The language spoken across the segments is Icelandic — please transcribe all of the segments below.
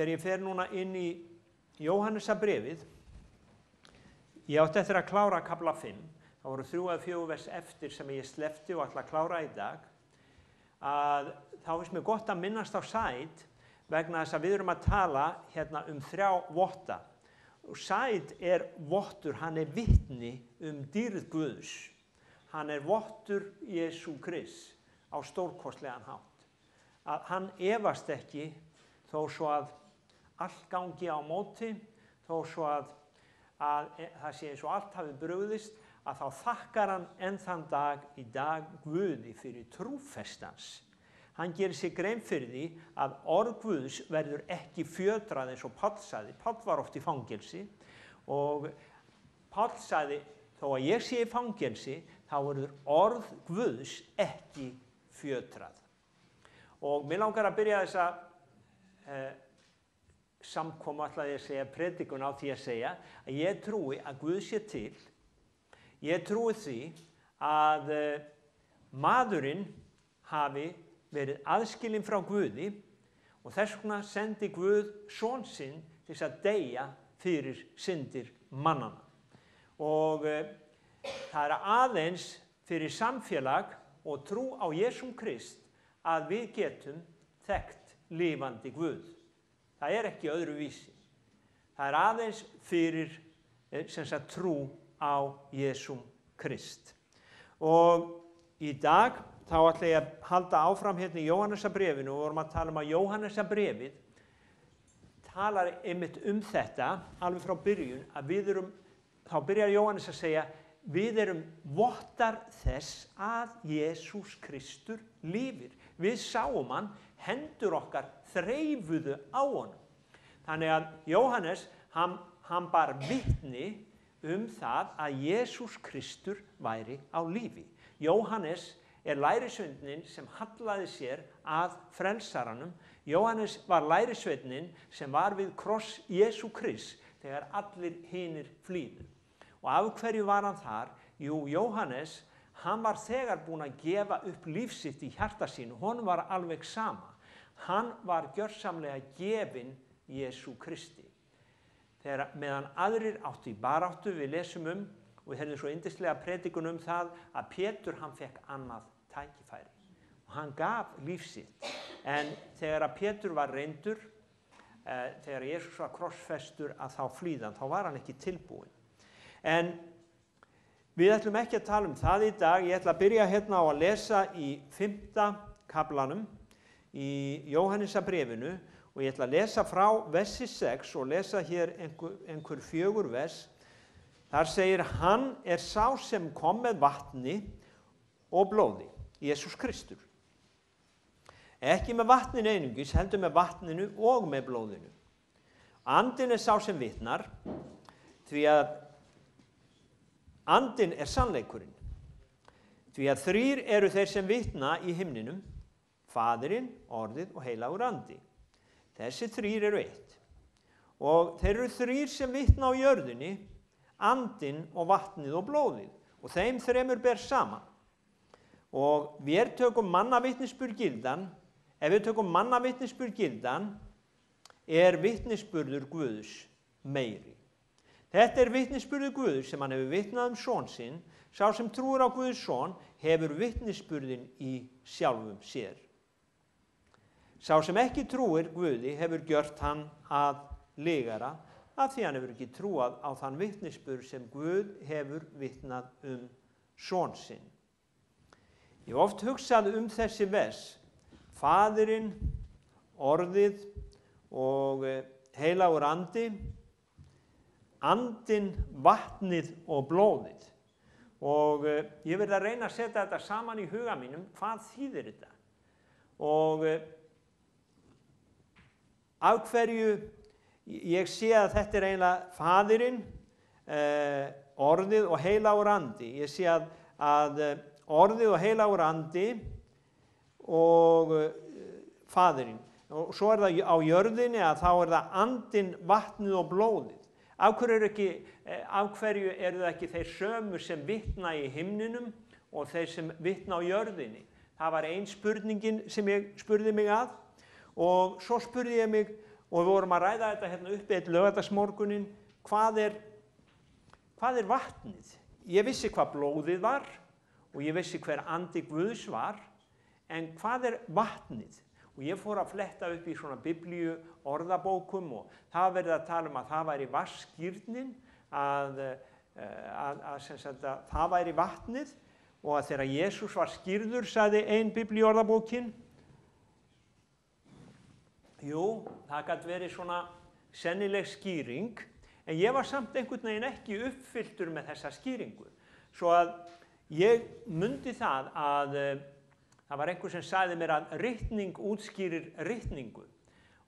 þegar ég fer núna inn í Jóhannesarbréfið, ég átti eftir að klára kafla 5, það voru 3 eða 4 vers eftir sem ég sleppti og ætla að klára í dag, að þá finnst mér gott að minnast á Sæd vegna þess að við erum að tala hérna 3 votta. Og Sæd vottur, hann vitni dýrð Guðs. Hann vottur Jesú Krist á stórkostlegan hátt. Að hann efast ekki þó svo að allt gangi á móti, þó svo að það sé eins og allt hafi brugðist, að þá þakkar hann enn þann dag í dag Guði fyrir trúfestans. Hann gerir sig grein fyrir því að orð Guðs verður ekki fjötrað eins og Páll sagði. Páll var oft í fangelsi og Páll sagði, þó að ég sé í fangelsi, þá verður orð Guðs ekki fjötrað. Og mér langar að byrja þessa samkoma, ætlaði ég að segja, predikun á því að segja að ég trúi að Guð sé til. Ég trúi því að maðurinn hafi verið aðskilinn frá Guði og þess vegna sendi Guð son sinn til þess að deyja fyrir syndir mannanna. Og það aðeins fyrir samfélag og trú á Jesúm Krist að við getum þekkt lifandi Guð. Það ekki öðruvísi. Það aðeins fyrir trú á Jesúm Krist. Og í dag þá ætla ég að halda áfram hérna í Jóhannesarbréfinu og vorum að tala að Jóhannesarbréfið talar einmitt þetta alveg frá byrjun að þá byrjar Jóhannes að segja við vottar þess að Jesús Kristur lifir. Við sáum hann, hendur okkar þreifuðu á honum. Þannig að Jóhannes, hann bar vitni það að Jesús Kristur væri á lífi. Jóhannes lærisveinninn sem hallaði sér að frelsaranum. Jóhannes var lærisveinninn sem var við kross Jesú Krist þegar allir hinir flýðu. Og af hverju var hann þar? Jú, Jóhannes, hann var þegar búinn að gefa upp líf sitt í hjarta sínu. Honum var alveg sama. Hann var gjörsamlega gefinn Jesú Kristi. Meðan aðrir áttu í baráttu, við lesum og við heyrðum svo yndislega predikun það að Pétur hann fekk annað tækifæri. Og hann gaf líf sitt. En þegar að Pétur var reyndur, þegar Jesús var krossfestur að þá flýðan, þá var hann ekki tilbúinn. En við ætlum ekki að tala það í dag. Ég ætla að byrja hérna á að lesa í 5. kaflanum í Jóhannesarbréfinu og ég ætla að lesa frá versi 6 og lesa hér einhver 4 vers. Þar segir, hann sá sem kom með vatni og blóði, Jesús Kristur. Ekki með vatninu einungis, heldur með vatninu og með blóðinu. Andinn sá sem vitnar, því að andinn sannleikurinn. Því að 3 eru þeir sem vitna í himninum, Faðirinn, Orðið og heilagur andi. Þessi 3 eru 1. Og þeir eru 3 sem vitna á jörðinni, andinn og vatnið og blóðið. Og þeim 3 ber saman. Og við tökum mannavitnisburð gildan. Ef við tökum mannavitnisburð gildan, vitnisburður Guðs meiri. Þetta vitnisburður Guðs sem hann hefur vitnað son sinn. Sá sem trúir á Guðs son hefur vitnisburðin í sjálfum sér. Sá sem ekki trúir Guði hefur gjört hann að lygara af því hann hefur ekki trúað á þann vitnisburð sem Guð hefur vitnað son sinn. Ég oft hugsað þessi vers, Faðirinn, Orðið og heilagur andi, andinn, vatnið og blóðið. Og ég verð að reyna að setja þetta saman í huga mínum, hvað þýðir þetta? Og af hverju ég sé að þetta eiginlega Faðirinn, Orðið og heilagur andi. Ég sé að Orðið og heilagur andi og Faðirinn. Og svo það á jörðinni að þá það andinn, vatnið og blóðið. Af hverju eru það ekki þeir sömu sem vitna í himninum og þeir sem vitna á jörðinni? Það var ein spurningin sem ég spurði mig að og svo spurði ég mig og við vorum að ræða þetta hérna uppi einn laugardagsmorguninn, hvað er vatnið? Ég vissi hvað blóðið var og ég vissi hver andi Guðs var, en hvað er vatnið? Og ég fór að fletta upp í svona biblíu orðabókum og það var verið að tala um að það væri vatnsskírnin, að það væri vatnið, og að þegar Jesús var skírður, sagði ein biblíu orðabókin, jú, það gat verið svona sennileg skýring, en ég var samt einhvern veginn ekki uppfylltur með þessa skýringu. Svo að ég mundi það að það var einhver sem sagði mér að ritning útskýrir ritningu.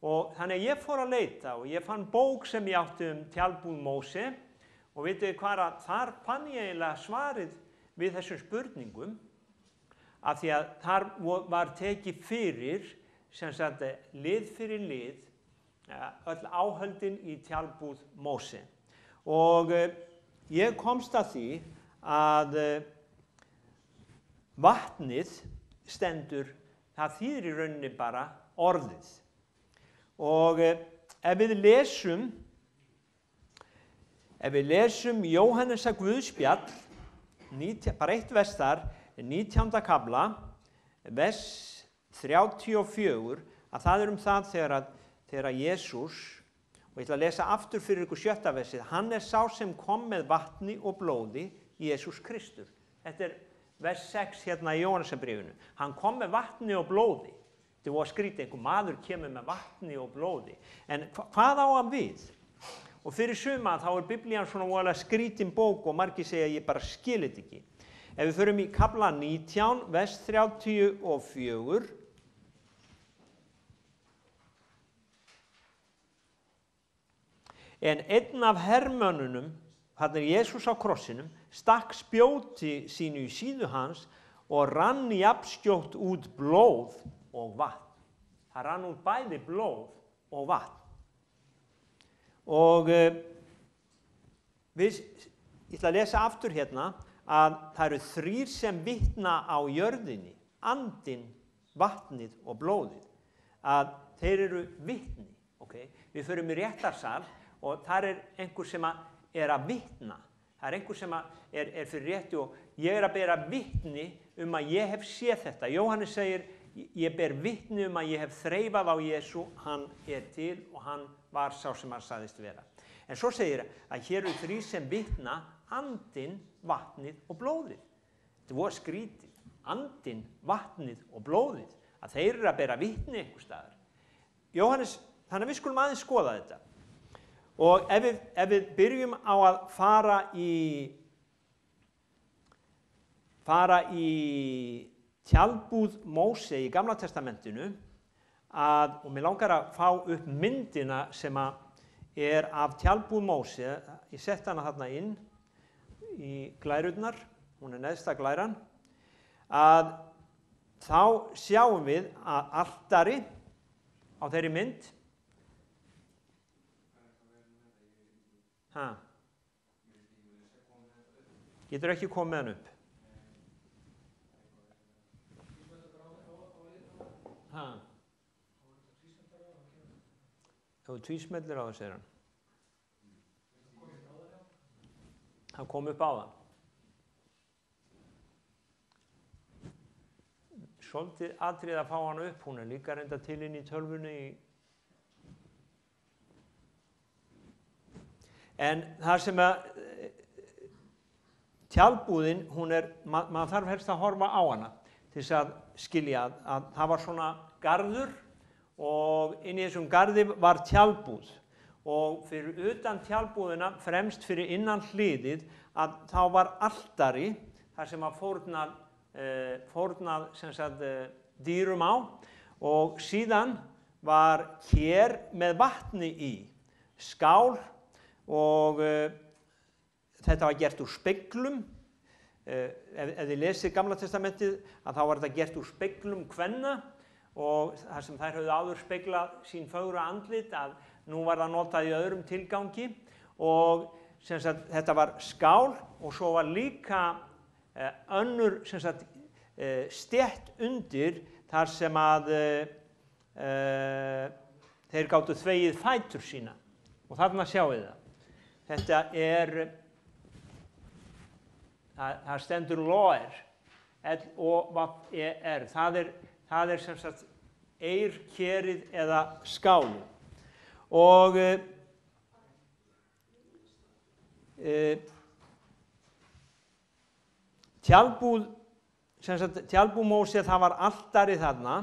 Og þannig að ég fór að leita og ég fann bók sem ég átti tjaldbúð Móse og vitið hvað að þar fann ég eiginlega svarið við þessum spurningum, af því að þar var tekið fyrir, sem sagt, lið fyrir lið, öll áhöldin í tjaldbúð Móse. Og ég komst að því að vatnið stendur, það þýðir í rauninni bara orðið. Og ef við lesum Jóhannesa Guðspjall, bara eitt vers þar, 19. kafla, vers 34, að það það þegar Jesús, og ég ætla að lesa aftur fyrir ykkur 7. versið, hann sá sem kom með vatni og blóði, Jesús Kristur. Þetta vers 6 hérna í Jóhannesarbréfinu. Hann kom með vatni og blóði. Þetta var skrítið, einhver maður kemur með vatni og blóði. En hvað á hann við? Og fyrir suma þá Biblían svona voðalega skrítin bók og margir segja ég bara skil þetta ekki. Ef við förum í kafla 19, vers 34, en einn af hermönnunum, þarna Jesús á krossinum, stakk spjóti sínu í síðu hans og rann jafnskjótt út blóð og vatn. Það rann út bæði blóð og vatn. Og ég ætla að lesa aftur hérna að það eru 3 sem vitna á jörðinni, andinn, vatnið og blóðið, að þeir eru vitni. Okay? Við förum í réttarsal og þar einhver sem að vitna. Það einhver sem er fyrir rétti og ég að bera vitni að ég hef séð þetta. Jóhannes segir, ég ber vitni að ég hef þreifað á Jesú, hann til og hann var sá sem hann sagðist vera. En svo segir að hér eru 3 sem vitna, andinn, vatnið og blóðið. Þetta voru skrítið. Andinn, vatnið og blóðið. Að þeir eru að bera vitni einhver staðar. Jóhannes, þannig að við skulum aðeins skoða þetta. Og ef við byrjum á að fara í tjaldbúð Móse í Gamla testamentinu, og mér langar að fá upp myndina sem af tjaldbúð Móse, ég sett hana þarna inn í glærurnar, hún neðsta glæran, að þá sjáum við að altari á þeirri mynd, getur ekki komið með hann upp. Það var tvísmellir á það, segir hann. Hann kom upp á það. Svolítið atriði að fá hann upp, hún líka reynda til inn í tölvunni. En það sem tjaldbúðin, maður þarf helst að horfa á hana til þess að skilja að það var svona garður og inn í þessum garði var tjaldbúð og fyrir utan tjaldbúðina, fremst fyrir innan hliðið, að þá var altari þar sem að fórnað sem sagt, dýrum á og síðan var ker með vatni í, skál og þetta var gert úr speglum. Ef þið lesið Gamla testamentið að þá var þetta gert úr speglum kvenna og þar sem þær höfðu áður speglað sín fögra andlit að nú var það notað í öðrum tilgangi og sem sagt, þetta var skál og svo var líka önnur sem sagt, stétt undir þar sem að þeir gátu þvegið fætur sína. Og þarna sjáið það. Þetta það stendur loer, L-O-V-E-R. Það sem sagt eirkerið eða skáli. Og tjaldbúð Móse, það var altarið þarna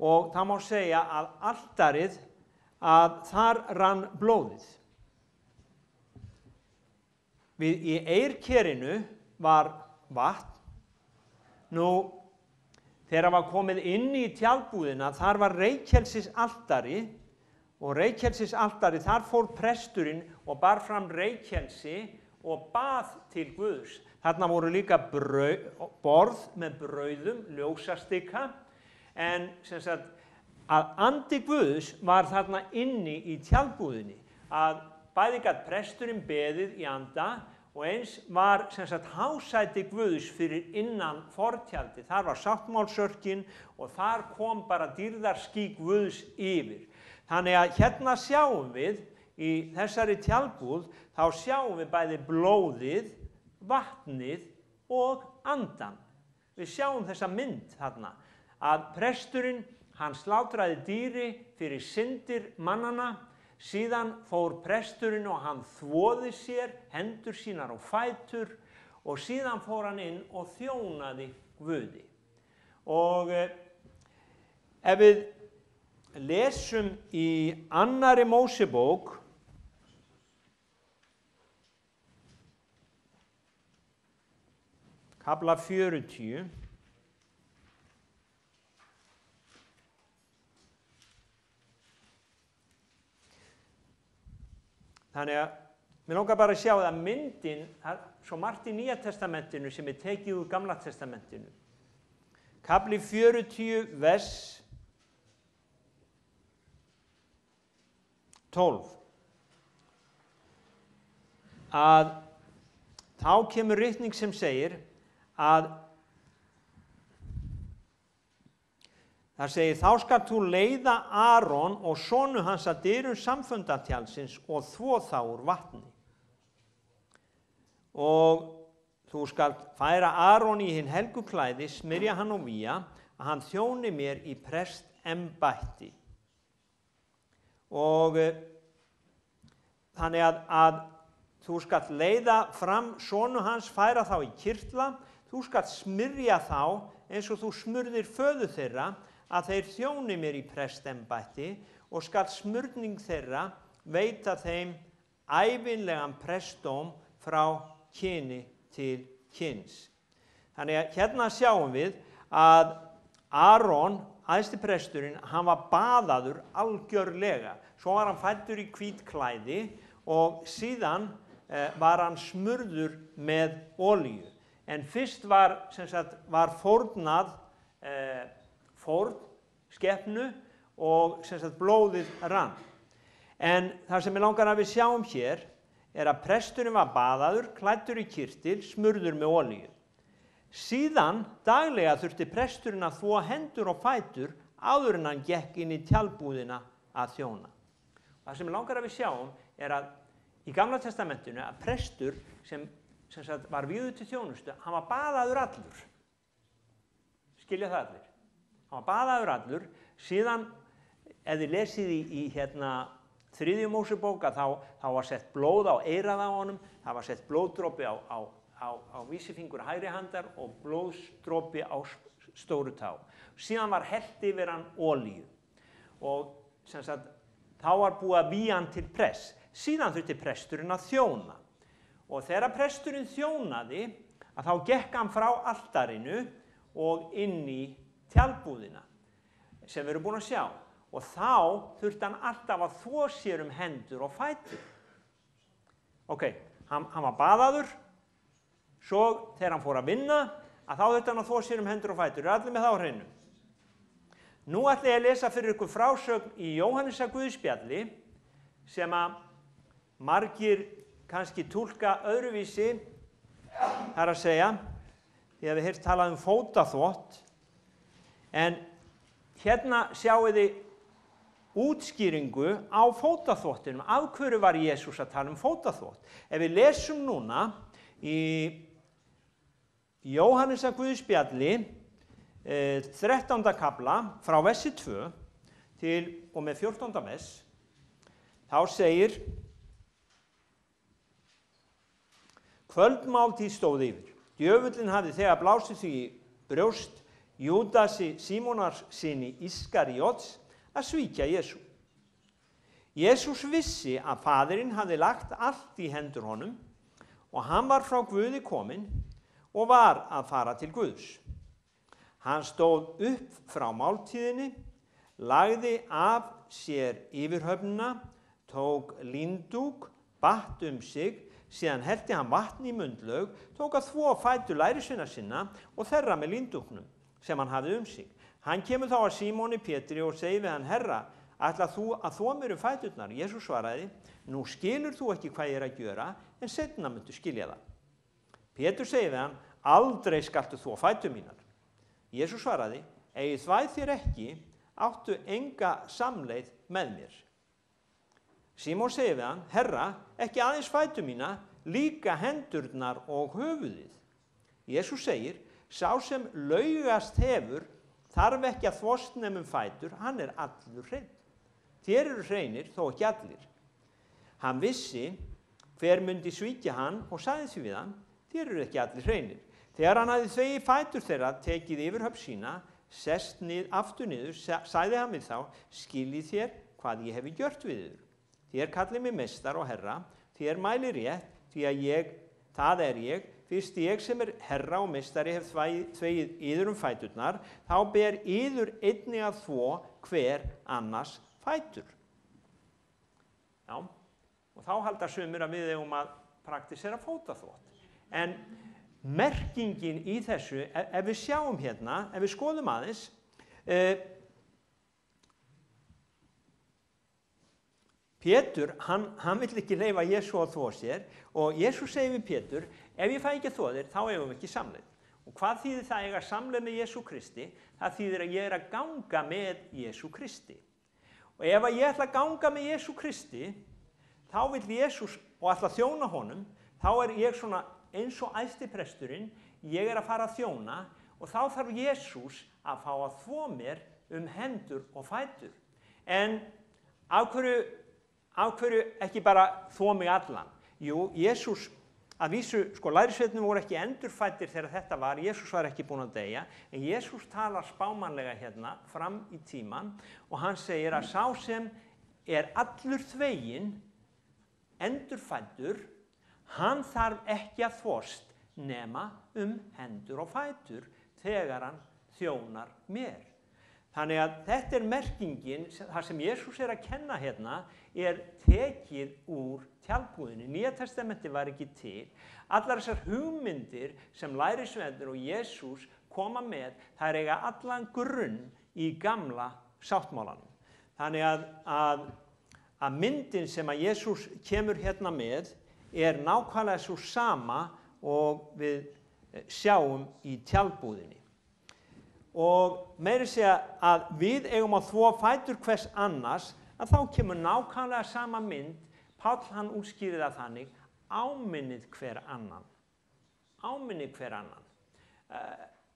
og það má segja að altarið, að þar rann blóðið. Í eirkerinu var vatn. Nú, þegar var komið inn í tjaldbúðina, þar var reykelsisaltari og reykelsisaltari, þar fór presturinn og bar fram reykelsi og bað til Guðs. Þarna voru líka borð með brauðum, ljósastika, en sem sagt að andi Guðs var þarna inni í tjaldbúðinni, að bæði gat presturinn beðið í anda og eins var sem sagt hásæti Guðs fyrir innan fortjaldi. Þar var sáttmálsörkin og þar kom bara dýrðarský Guðs yfir. Þannig að hérna sjáum við í þessari tjaldbúð, þá sjáum við bæði blóðið, vatnið og andan. Við sjáum þessa mynd þarna, að presturinn, hann slátraði dýri fyrir syndir mannana, síðan fór presturinn og hann þvoði sér hendur sínar og fætur og síðan fór hann inn og þjónaði Guði. Og ef við lesum í annarri Mósebók, kafla 40, þannig að mér langar bara að sjá að myndin, svo margt í Nýja testamentinu sem tekið úr Gamla testamentinu. Kafli 40, vers 12. Að þá kemur ritning sem segir að það segir, þá skalt þú leiða Aron og sonu hans að dyrum samfundatjaldsins og þvo þá úr vatni. Og þú skalt færa Aron í hinn helgu klæði, smyrja hann og vígja, að hann þjóni mér í prestembætti. Og þannig að þú skalt leiða fram sonu hans, færa þá í kirtla, þú skalt smyrja þá eins og þú smurðir föður þeirra, að þeir þjóni mér í prestembætti og skalt smurning þeirra veita þeim ævinlegan prestdóm frá kyni til kyns. Þannig að hérna sjáum við að Aron, æðsti presturinn, hann var baðaður algjörlega. Svo var hann fæddur í hvít klæði og síðan var hann smurður með olíu. En fyrst var fórnað fórn, skepnu og blóðið rann. En það sem ég langar að við sjáum hér að presturinn var baðaður, klæddur í kirtil, smurður með olíu. Síðan daglega þurfti presturinn að þvo hendur og fætur áður en hann gekk inn í tjaldbúðina að þjóna. Það sem ég langar að við sjáum að í Gamla testamentinu að prestur sem var vígður til þjónustu, hann var baðaður allur. Skilja það allir? Hann var baðaður allur, síðan ef þið lesið í 3. Mósebók þá var sett blóð á eyrað á honum, það var sett blóðdropi á vísifingur hægri handar og blóðsdropi á stóru tá. Síðan var hellt yfir hann olíu og þá var búið að vígja hann til press. Síðan þurfti presturinn að þjóna. Og þegar presturinn þjónaði, að þá gekk hann frá altarinu og inn í tjaldbúðina, sem við erum búin að sjá. Og þá þurfti hann alltaf að þvo sér hendur og fætur. Ok, hann var baðaður, svo þegar hann fór að vinna, að þá þurfti hann að þvo sér hendur og fætur. Er allir með það á hreinu? Nú ætla ég að lesa fyrir ykkur frásögn í Jóhannesar Guðspjalli, sem að margir kannski túlka öðruvísi, þar að segja, því að við heyrt talað fótaþvott, en hérna sjáið þið útskýringu á fótaþvottinum. Af hverju var Jesús að tala fótaþvott? Ef við lesum núna í Jóhannesar Guðspjalli 13. kafla frá versi 2 til og með 14. vers, þá segir: Kvöldmáltíð stóð yfir. Djöfullinn hafði þegar blásið því í brjóst Júdasi Símonarsyni Ískariots að svíkja Jesú. Jesús vissi að Faðirinn hafði lagt allt í hendur honum og hann var frá Guði kominn og var að fara til Guðs. Hann stóð upp frá máltíðinni, lagði af sér yfirhöfnina, tók líndúk, batt sig, síðan hellti hann vatn í munnlaug, tók að þvo fætur lærisveina sinna og þerra með líndúknum sem hann hafði sig. Hann kemur þá að Símoni Pétri og segir við hann: Herra, ætlar þú að þvo mér fæturnar? Jesús svaraði: Nú skilur þú ekki hvað ég að gjöra, en seinna muntu skilja það. Pétur segir við hann: Aldrei skaltu þvo fætur mínar. Jesús svaraði: Eigi þvæð þér ekki, áttu enga samleið með mér. Símon segir við hann: Herra, ekki aðeins fætur mína, líka hendurnar og höfuðið. Jesús segir: Sá sem laugast hefur þarf ekki að þvost nema fætur, hann er allur hreinn. Þér eru hreinir, þó ekki allir. Hann vissi hver myndi svíkja hann og sagði því við hann: Þér eru ekki allir hreinir. Þegar hann hafði þvegið fætur þeirra, tekið yfirhöfn sína, sest aftur niður, sagði hann við þá: Skiljið þér hvað ég hefi gjört við yður. Þér kallið mig meistar og herra, þér mælir rétt, því að það er ég. Fyrst ég sem er herra og meistari hef þvegið yður fæturnar, þá ber yður einnig að þvo hver annars fætur. Já, og þá halda sumir að við eigum að praktisera fótaþvott. En merkingin í þessu, ef við sjáum hérna, ef við skoðum aðeins, Pétur, hann vill ekki leyfa Jesú að þvo sér og Jesús segir við Pétur: Ef ég fæ ekki að þvo þér, þá eigum við ekki samleið. Og hvað þýðir það að eiga samleið með Jesú Kristi? Það þýðir að ég er að ganga með Jesú Kristi. Og ef ég ætla að ganga með Jesú Kristi, þá vill Jesús og ætla að þjóna honum, þá er ég svona eins og æðstipresturinn, ég er að fara að þjóna og þá þarf Jesús að fá að þvo mér hendur og fætur. En af hverju ekki bara þvo mig allan? Jú, Jesús, að vísu, lærisveinarnir voru ekki endurfæddir þegar þetta var, Jesús var ekki búinn að deyja, en Jesús talar spámannlega hérna fram í tíman og hann segir að sá sem er allur þveginn, endurfæddur, hann þarf ekki að þvost nema hendur og fætur þegar hann þjónar mér. Þannig að þetta er merkingin, það sem Jesús er að kenna hérna, er tekið úr tjaldbúðinni. Nýja testamenti var ekki til. Allar þessar hugmyndir sem lærisveinarnir og Jesús koma með, það eiga allan grunn í gamla sáttmálanum. Þannig að myndin sem að Jesús kemur hérna með er nákvæmlega svo sama og við sjáum í tjaldbúðinni. Og meira segja að við eigum að þvo fætur hvers annars, að þá kemur nákvæmlega sama mynd. Páll hann útskýrir það þannig: áminnið hver annan. Áminnið hver annan.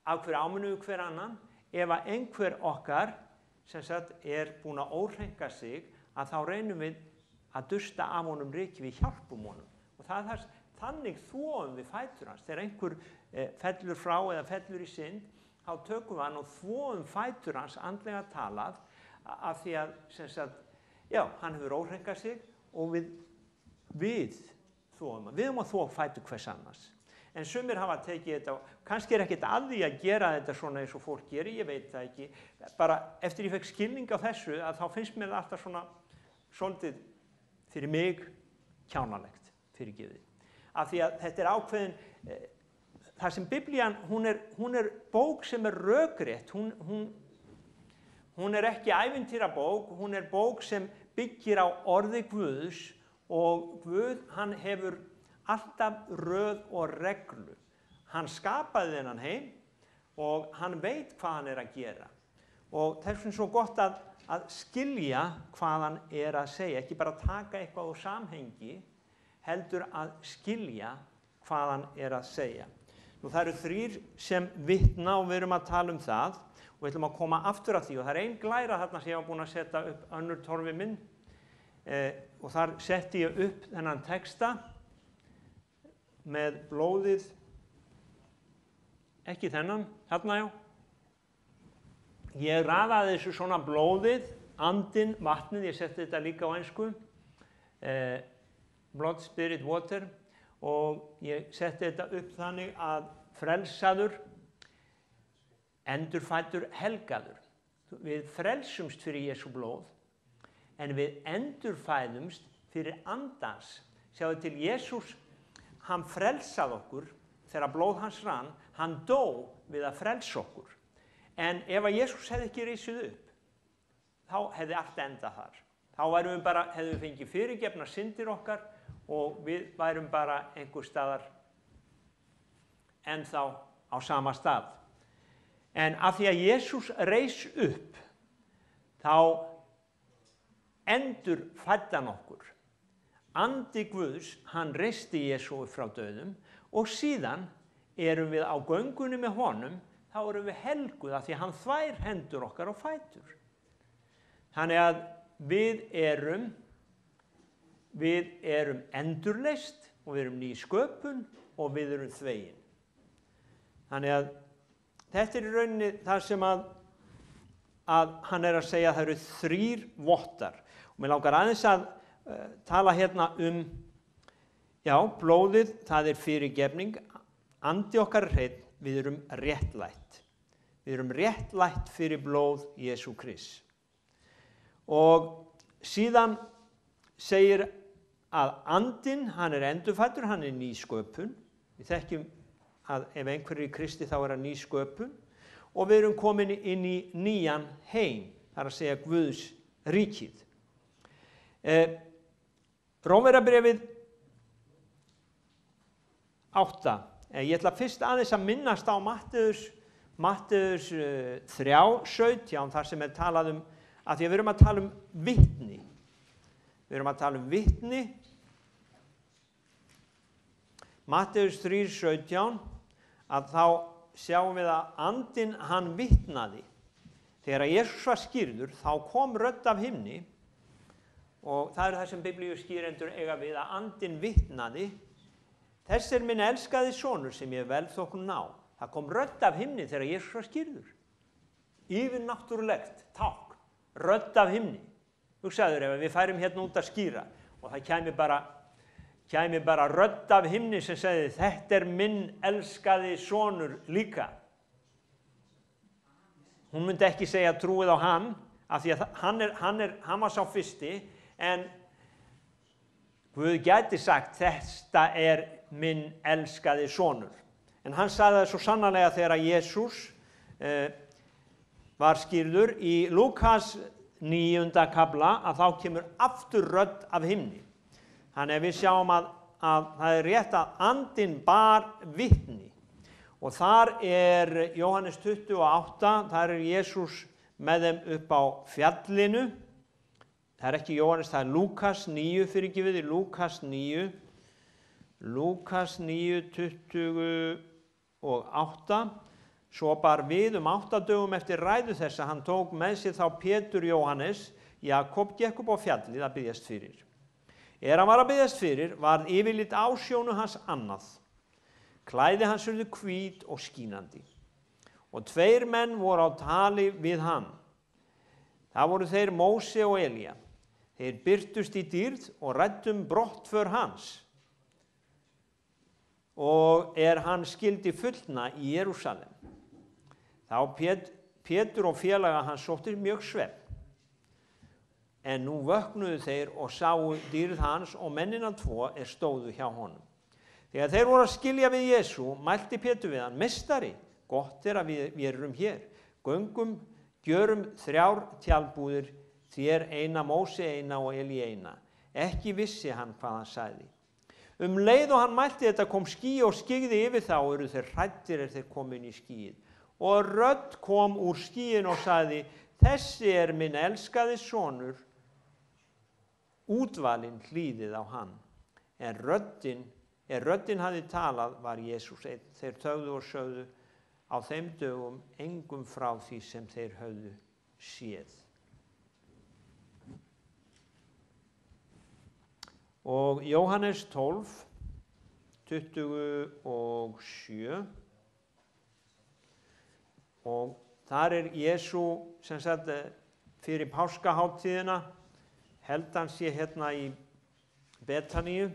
Af hverju áminnum við hver annan? Ef að einhver okkar sem sagt er búinn að óhreinka sig, að þá reynum við að dusta af honum ryki, við hjálpum honum. Og þannig þvoum við fætur hans. Þegar einhver fellur frá eða fellur í synd, þá tökum við hann og þvoum fætur hans andlega talað, af því að sem sagt, já, hann hefur óhreinkað sig og við þvoum. Við höfum að þvo fætur hvers annars. En sumir hafa tekið þetta, kannski er ekkert að því að gera þetta svona eins og fólk gerir, ég veit það ekki. Bara eftir ég fekk skilning á þessu, að þá finnst mér alltaf svona svolítið fyrir mig kjánalegt, fyrirgefið. Af því að þetta er ákveðin, það sem Biblían, hún er bók sem er rökrétt, hún er ekki ævintýrabók, hún er bók sem byggir á orði Guðs og Guð, hann hefur alltaf röð og reglu. Hann skapaði þennan heim og hann veit hvað hann er að gera. Og þess vegna er svo gott að að skilja hvað hann að segja, ekki bara taka eitthvað úr samhengi, heldur að skilja hvað hann að segja. Nú það eru 3 sem vitna og við erum að tala um það og við ætlum að koma aftur að því og það er ein glæra þarna sem ég var búin að setja upp önnur torfi minn og þar setti ég upp þennan texta með blóðið, ekki þennan, þarna já. Ég raðaði þessu svona blóðið, andinn, vatnið, ég setti þetta líka á ensku, blood, spirit, water og ég setti þetta upp þannig að frelsaður, endurfæddur, helgaður. Við frelsumst fyrir Jesú blóð, en við endurfæðumst fyrir andans. Sjáðu til, Jesús, hann frelsaði okkur þegar blóð hans rann, hann dó við að frelsa okkur. En ef að Jesús hefði ekki risið upp, þá hefði allt endað þar. Þá hefðum við fengið fyrirgefna syndir okkar og við værum bara einhver staðar ennþá á sama stað. En af því að Jesús reis upp, þá endurfæddi hann okkur. Andi Guðs, hann reisti Jesú upp frá dauðum og síðan erum við á göngunni með honum, þá erum við helguð af því að hann þvær hendur okkar og fætur. Þannig að við erum endurleist og við erum ný sköpun og við erum þvegin. Þannig að þetta í rauninni það sem að hann að segja að það eru 3 vottar. Og mér langar aðeins að tala hérna blóðið, það er fyrirgefning, andi okkar er hreinn, við erum réttlætt. Við erum réttlætt fyrir blóð Jesú Krists. Og síðan segir að andinn, hann er endurfæddur, hann er ný sköpun. Við þekkjum að ef einhver er í Kristi þá er hann ný sköpun og við erum komin inn í nýjan heim, það er að segja Guðs ríkið. Rómverjabréfið 8. Ég ætla fyrst aðeins að minnast á Matteus 3:17 þar sem er talað um, að því að við erum að tala um vitni. Við erum að tala um vitni. Matteus 3:17 að þá sjáum við að andinn hann vitnaði. Þegar Jesús var skírður þá kom rödd af himni og það er það sem biblíuskýrendur eiga við að andinn vitnaði. Þessi er minn elskaði sonur sem ég velþóknun á. Það kom rödd af himni þegar Jesús var skírður. Yfirnáttúrulegt tákn, rödd af himni. Hugsaður ef við færum hérna út að skýra og það kæmi bara rödd af himni sem segði þetta er minn elskaði sonur líka. Hún myndi ekki segja trúið á hann af því að hann var sá fyrsti en Guð gæti sagt þetta er minn elskaði sonur. En hann sagði það svo sannarlega þegar Jesús var skírður í Lúkas 9. kafla að þá kemur aftur rödd af himni. Þannig að við sjáum að það er rétt að andinn bar vitni. Og þar er Jóhannes 28, þar er Jesús með þeim upp á fjallinu. Það er ekki Jóhannes, það er Lúkas 9, fyrirgefið í Lúkas 9. Lúkas 9, 28. Svo bar við 8 dögum eftir ræðu þess að hann tók með sér þá Pétur Jóhannes, Jakob gekk upp á fjallið að biðjast fyrir. Hann var að biðjast fyrir, varð yfirlit ásjónu hans annað. Klæði hans urðu hvít og skínandi. Og 2 menn voru á tali við hann. Það voru þeir Móse og Elía. Þeir birtust í dýrð og ræddum brottför hans. Og hann skildi fullna í Jerúsalem. Þá Pétur og félaga hans sóttu mjög svefn. En nú vöknuðu þeir og sáu dýrð hans og mennina 2 stóðu hjá honum. Þegar þeir voru að skilja við Jesú, mælti Pétur við hann, meistari, gott er að við erum hér. Göngum, gjörum 3 tjaldbúðir, þér eina, Móse eina og Elí eina. Ekki vissi hann hvað hann sagði. Leið og hann mælti þetta kom ský og skyggði yfir þá eru þeir hræddir þeir komu inn í skýið. Og rödd kom úr skýin og sagði, þessi minn elskaði sonur, útvalinn, hlýðið á hann. En röddin hafði talað var Jesús einn. Þeir þögðu og sögðu á þeim dögum engum frá því sem þeir höfðu séð. Og Jóhannes 12, 27, og þar Jesú sem sagt fyrir páskaháttíðina, held hann sé hérna í Betaníu,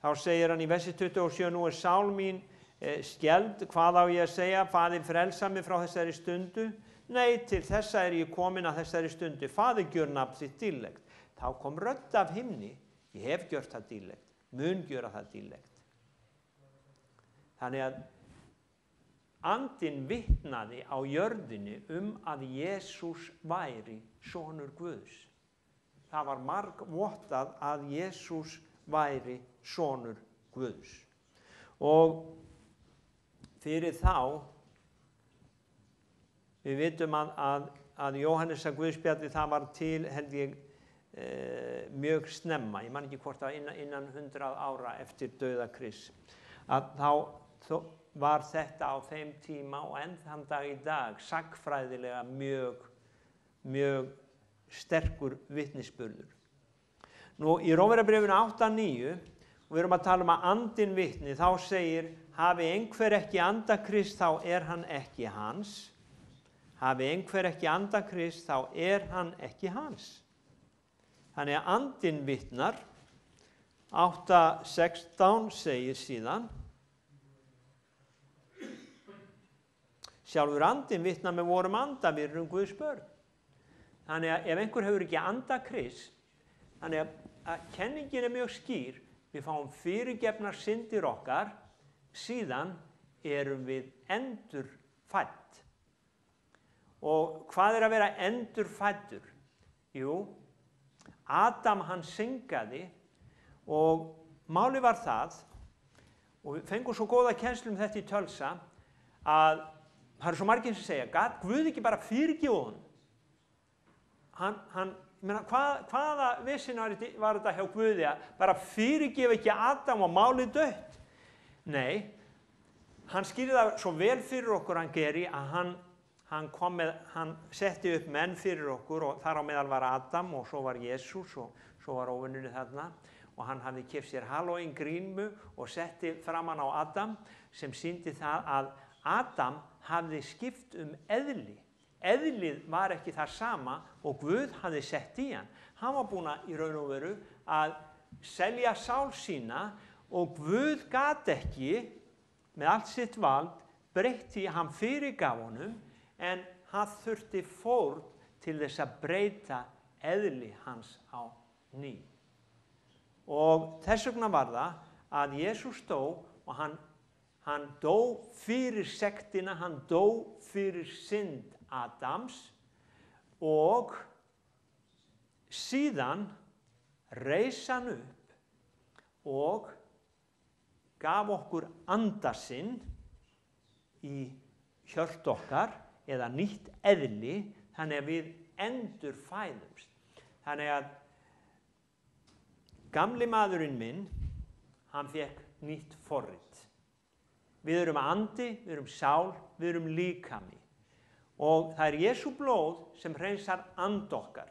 þá segir hann í versi 27, nú sál mín skelfd, hvað á ég að segja, Faðir frelsa mig frá þessari stundu, nei, til þessa ég komin að þessari stundu, Faðir gjör nafn þitt dýrlegt. Þá kom rödd af himni, ég hef gjört það dýrlegt, mun gjöra það dýrlegt. Þannig að andinn vitnaði á jörðinni að Jesús væri sonur Guðs. Það var margvottað að Jesús væri sonur Guðs. Og fyrir þá, við vitum að Jóhannesar Guðspjalli, það var til, held ég, mjög snemma, ég man ekki hvort það innan 100 ára eftir dauða Krists, að þá var þetta á þeim tíma og enn þann dag í dag sagnfræðilega mjög sterkur vitnisburður. Nú í Rómverjabréfinu 8:9, og við erum að tala að andinn vitni, þá segir, hafi einhver ekki anda Krist, þá hann ekki hans. Hafi einhver ekki anda Krist, þá hann ekki hans. Þannig að andinn vitnar, 8:16 segir síðan, sjálfur andinn vitnar með vorum anda, við erum Guðs börn. Þannig að ef einhver hefur ekki anda Krist, þannig að kenningin mjög skýr, við fáum fyrirgefnar syndir okkar, síðan erum við endurfædd. Og hvað að vera endurfæddur? Jú, Adam hann syngaði og máli var það, og við fengum svo góða kennslu þetta í Tölsa, að það svo margir sem segja, gat Guð ekki bara fyrirgefa honum? Hvaða vissin var þetta hjá Guði að bara fyrirgefa ekki Adam og málið dött? Nei, hann skýrði það svo vel fyrir okkur hann geri að hann setti upp menn fyrir okkur og þar á meðal var Adam og svo var Jesús og svo var óvinnurinn þarna og hann hafði keypt sér Halloween grímu og setti framan á Adam sem sýndi það að Adam hafði skipt eðli. Eðlið var ekki það sama og Guð hafði sett í hann. Hann var búinn í raun og veru að selja sál sína og Guð gat ekki með allt sitt vald breytt því hann fyrirgaf honum en hann þurfti fórn til þess að breyta eðli hans á ný. Og þess vegna var það að Jesús dó og hann dó fyrir sektina, hann dó fyrir synd Adams og síðan reis hann upp og gaf okkur anda sinn í hjört okkar eða nýtt eðli þannig að við endurfæðumst. Þannig að gamli maðurinn minn, hann fékk nýtt forrit. Við erum andi, við erum sál, við erum líkami. Og það Jesú blóð sem hreinsar and okkar.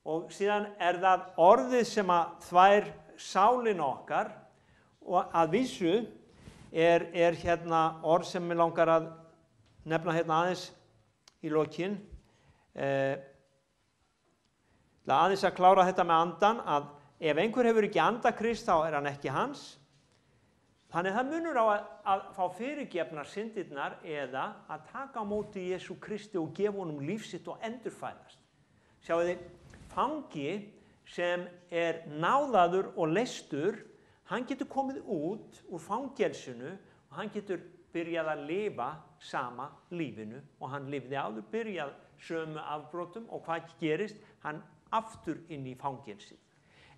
Og síðan það orðið sem að þvær sálin okkar og að vísu hérna orð sem mig langar að nefna hérna aðeins í lokin. Aðeins að klára þetta með andan að ef einhver hefur ekki anda Krist þá hann ekki hans. Þannig það munur á að fá fyrirgefnar syndirnar eða að taka á móti Jesú Kristi og gefa honum líf sitt og endurfæðast. Sjáu þið, fangi sem náðaður og leystur, hann getur komið út úr fangelsinu og hann getur byrjað að lifa sama lífinu og hann lifði áður, byrjað sömu afbrotum og hvað gerist? Hann aftur inn í fangelsið.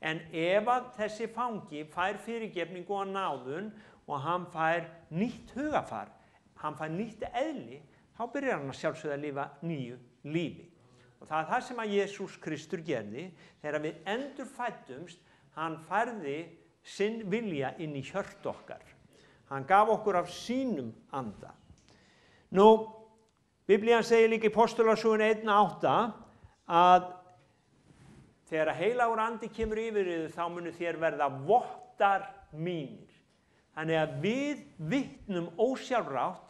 En ef að þessi fangi fær fyrirgefningu og náðun og hann fær nýtt hugafar, hann fær nýtt eðli, þá byrjar hann að sjálfsögðu að lifa nýju lífi. Og það er það sem að Jesús Kristur gerði þegar við endurfæddumst, hann færði sinn vilja inn í hjört okkar. Hann gaf okkur af sínum anda. Nú, Biblían segir líka í Postulasögunni 1:8 að þegar heilagur andi kemur yfir yður þá munu þér verða vottar mínir. Þannig að við vitnum ósjálfrátt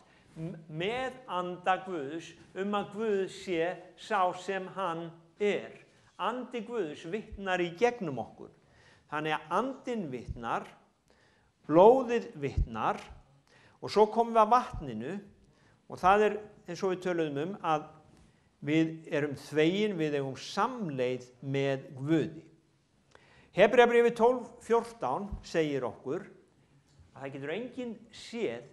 með anda Guðs að Guð sé sá sem hann er. Andi Guðs vitnar í gegnum okkur. Þannig að andinn vitnar, blóðið vitnar og svo komum við að vatninu og það er eins og við töluðum að við erum þvegin, við eigum samleið með Guði. Hebreabréfið 12:14 segir okkur að það getur enginn séð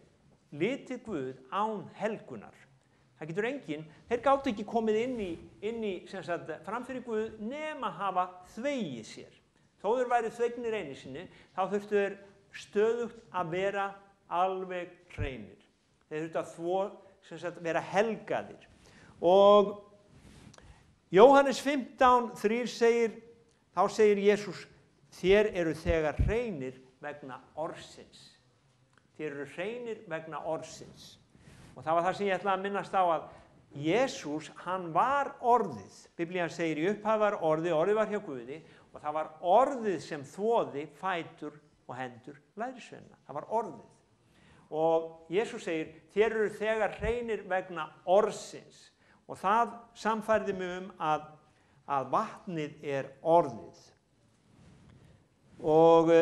litið Guð án helgunar. Það getur enginn, þeir gátu ekki komið inn í sem sagt, framfyrir Guð nema hafa þvegið sér. Þó þeir væri þvegnir einu sinni, þá þurftu þeir stöðugt að vera alveg hreinir. Þeir þurftu að vera helgaðir. Og Jóhannes 15:3 segir, þá segir Jesús, þér eru þegar hreinir vegna orðsins. Þér eru hreinir vegna orðsins. Og það var það sem ég ætlaði að minnast á að Jesús, hann var orðið. Biblían segir í upphafi var orðið, orðið var hjá Guði og það var orðið sem þvoði fætur og hendur lærisveinanna. Það var orðið. Og Jesús segir, þér eru þegar hreinir vegna orðsins. Og það sannfærði mig að vatnið er orðið. Og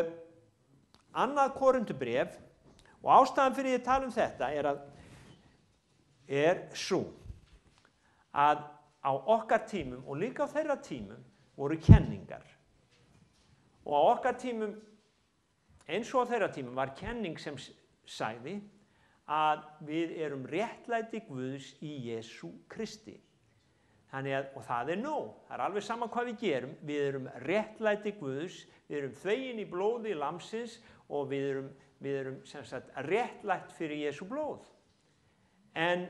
annað Korinthubréf, og ástæðan fyrir ég tala þetta er sú að á okkar tímum og líka á þeirra tímum voru kenningar. Og á okkar tímum, eins og á þeirra tímum, var kenning sem sagði að við erum réttlæti Guðs í Jesú Kristi. Og það er nóg, það er alveg sama hvað við gerum, við erum réttlæti Guðs, við erum þvegin í blóði lambsins og við erum sem sagt réttlætt fyrir Jesú blóð. En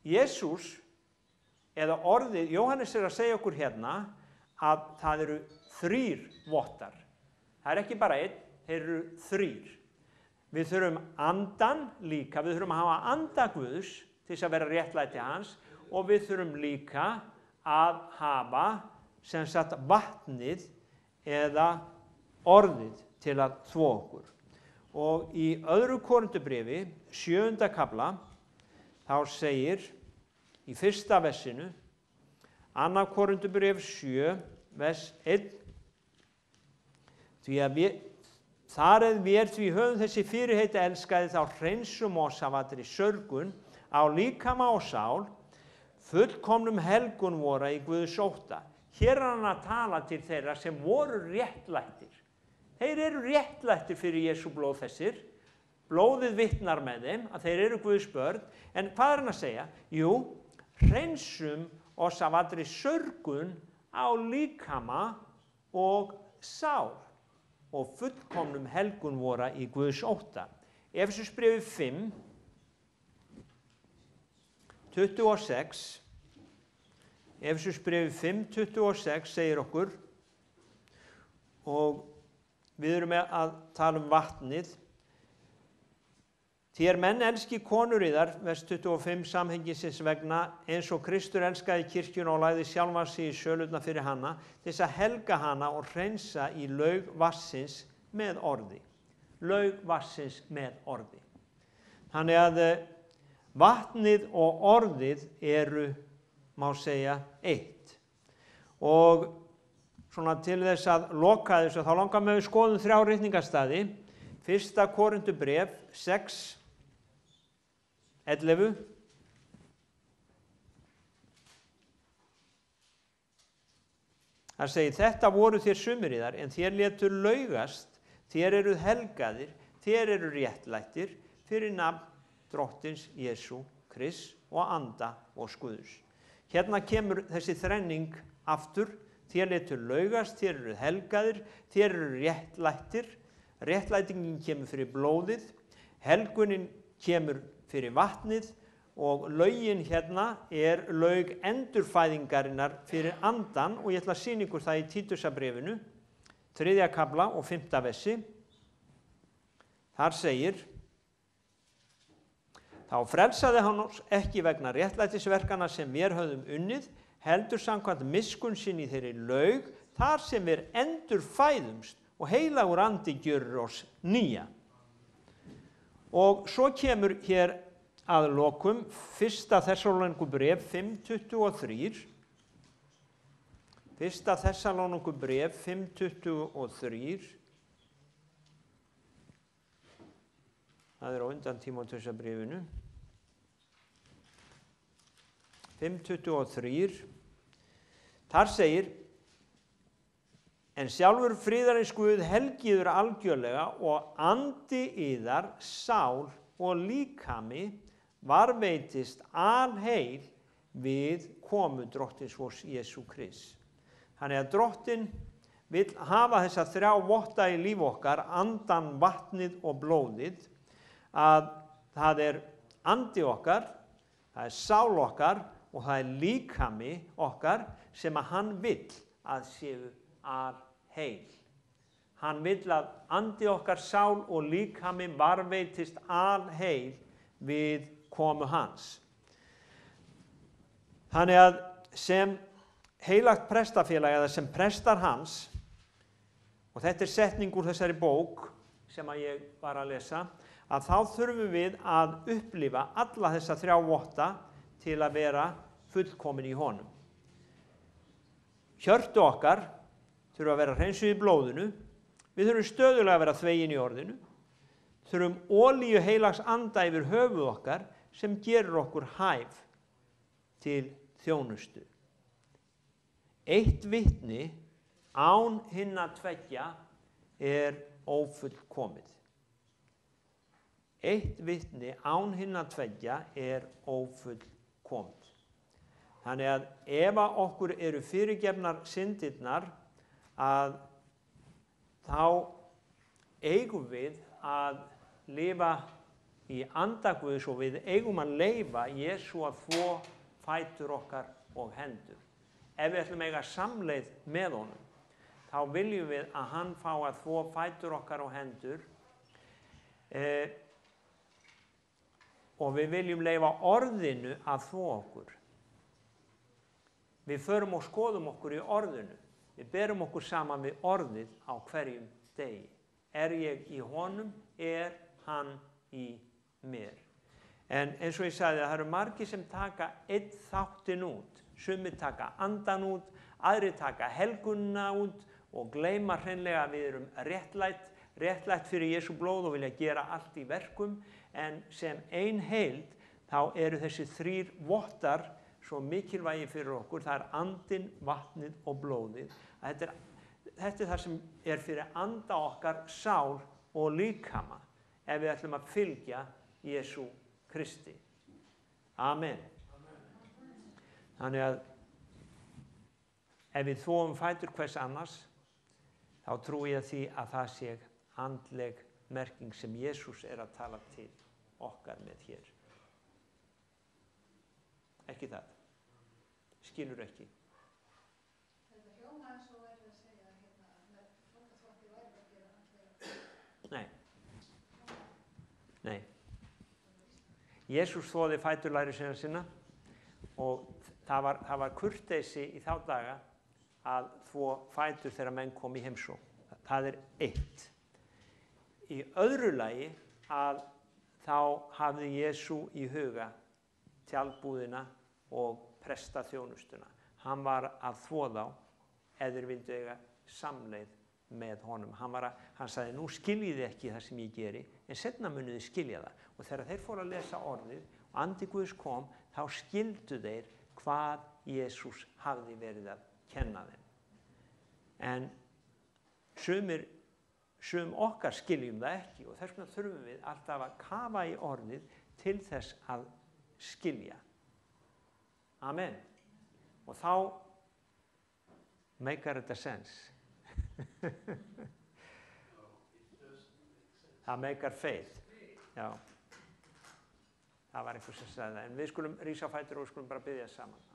Jesús, eða orðið, Jóhannes er að segja okkur hérna að það eru 3 vottar. Það er ekki bara 1, þeir eru 3. Við þurfum andan líka, við þurfum að hafa anda Guðs til þess að vera réttlæti hans og við þurfum líka að hafa sem sagt vatnið eða orðið til að þvo okkur. Og í öðru Korinthubréfi, 7. kafla, þá segir í 1. versinu, 2. Korinthubréf 7, vers 1, því að þar eð við því höfum þessi fyrirheiti elskaði þá hreinsum oss af allri sörgun á líkama og sál, fullkomnum helgun vora í Guðs ótta. Hér er hann að tala til þeirra sem voru réttlættir. Þeir eru réttlættir fyrir Jesú blóð þessir. Blóðið vitnar með þeim að þeir eru Guðs börn. En hvað er hann að segja? Jú, hreinsum oss af allri sörgun á líkama og sál og fullkomnum helgun vora í Guðs ótta. Efesusbréfið 5, 26, Efesusbréfið 5, 26 segir okkur, og við erum að tala vatnið. Þér menn elski konur yðar, vers 25, samhengisins vegna, eins og Kristur elskaði kirkjuna og lagði sjálfan sig í sölurnar fyrir hana, til þess að helga hana og hreinsa í laug vassins með orði. Laug vassins með orði. Þannig að vatnið og orðið eru, má segja, eitt. Og svona til þess að loka þessu, þá langar við skoðum 3 ritningarstaði. 1. Korinthubréf 6, 11. Það segir, þetta voru þér sumir yðar, en þér létu laugast, þér eruð helgaðir, þér eru réttlættir, fyrir nafn Drottins Jesú Krists og anda og Guðs. Hérna kemur þessi þrenning aftur, þér létu laugast, þér eru helgaðir, þér eru réttlættir, réttlætingin kemur fyrir blóðið, helgunin kemur fyrir vatnið og lögin hérna lög endurfæðingarinnar fyrir andan og ég ætla að sýna ykkur það í Títusarbréfinu, 3. kafla og 5. versi. Þar segir: Þá frelsaði hann oss ekki vegna réttlætisverkana sem vér höfðum unnið, heldur samkvæmt miskunn sinni í þeirri laug, þar sem við endurfæðumst og heilagur andi gjörir oss nýja. Og svo kemur hér að lokum 1. Þessalóníkubréf 5:23. 1. Þessalóníkubréf 5:23. Það á undan Tímóteusarbréfinu. 5:23. Þar segir: En sjálfur friðarins Guð helgiður algjörlega og andi yðar, sál og líkami varveitist alheil við komu drottins vors Jesú Krists. Þannig að drottinn vill hafa þessa 3 votta í líf okkar, andan, vatnið og blóðið, að það andi okkar, það sál okkar og það líkami okkar sem að hann vill að séu alheil. Hann vill að andi okkar, sál og líkami varveitist alheil við komu hans. Þannig að sem heilagt prestafélag eða sem prestar hans, og þetta setning úr þessari bók sem að ég var að lesa, að þá þurfum við að upplifa alla þessa 3 votta til að vera fullkomin í honum. Hjörtu okkar þurfum að vera hreinsuð í blóðinu, við þurfum stöðulega að vera þvegin í orðinu, þurfum olíu heilags anda yfir höfuð okkar sem gerir okkur hæf til þjónustu. Eitt vitni án hinna tveggja ófullkomið. Eitt vitni án hinna tveggja ófullkomið. Þannig að ef okkur eru fyrirgefnar syndirnar, að þá eigum við að lifa í anda Guðs og við eigum að leyfa Jesú að þvo fætur okkar og hendur. Ef við ætlum að eiga samleið með honum, þá viljum við að hann fá að þvo fætur okkar og hendur og við viljum leyfa orðinu að þvo okkur. Við förum og skoðum okkur í orðinu. Við berum okkur saman við orðið á hverjum degi. Ég í honum, hann í mér. En eins og ég sagði, það eru margir sem taka einn þáttinn út. Sumir taka andan út, aðrir taka helgunina út og gleyma hreinlega að við erum réttlætt fyrir Jesú blóð og vilja gera allt í verkum, en sem ein heild þá eru þessi 3 vottar svo mikilvægi fyrir okkur. Það andinn, vatnið og blóðið. Þetta er það sem fyrir anda okkar, sál og líkama, ef við ætlum að fylgja Jesú Kristi. Amen. Þannig að ef við þvoum fætur hvers annars, þá trúi ég því að það sé andleg merking sem Jesús að tala til okkar með hér. Ekki það? Skilur ekki? Þetta hljóma eins og að segja með þvottaþvotti væri að gera andlega. Nei. Jesús þvoði fætur lærisveina sinna og það var kurteisi í þá daga að þvo fætur þegar menn kom í heimsókn. Það eitt. Í öðru lagi að þá hafði Jesú í huga tjaldbúðina og prestaþjónustuna. Hann var að þvo þá ef þeir vildu eiga samleið með honum. Hann sagði, nú skiljiði ekki það sem ég geri, en seinna muniði skilja það. Og þegar þeir fóru að lesa orðið og andi Guðs kom, þá skildu þeir hvað Jesús hafði verið að kenna þeim. En sum okkar skiljum það ekki og þess vegna þurfum við alltaf að kafa í orðið til þess að skilja. Amen. Og þá meikar þetta sens. Það meikar faith. Já. það var einhver sem sagði það. En við skulum rísa á fætur og við skulum bara biðja saman.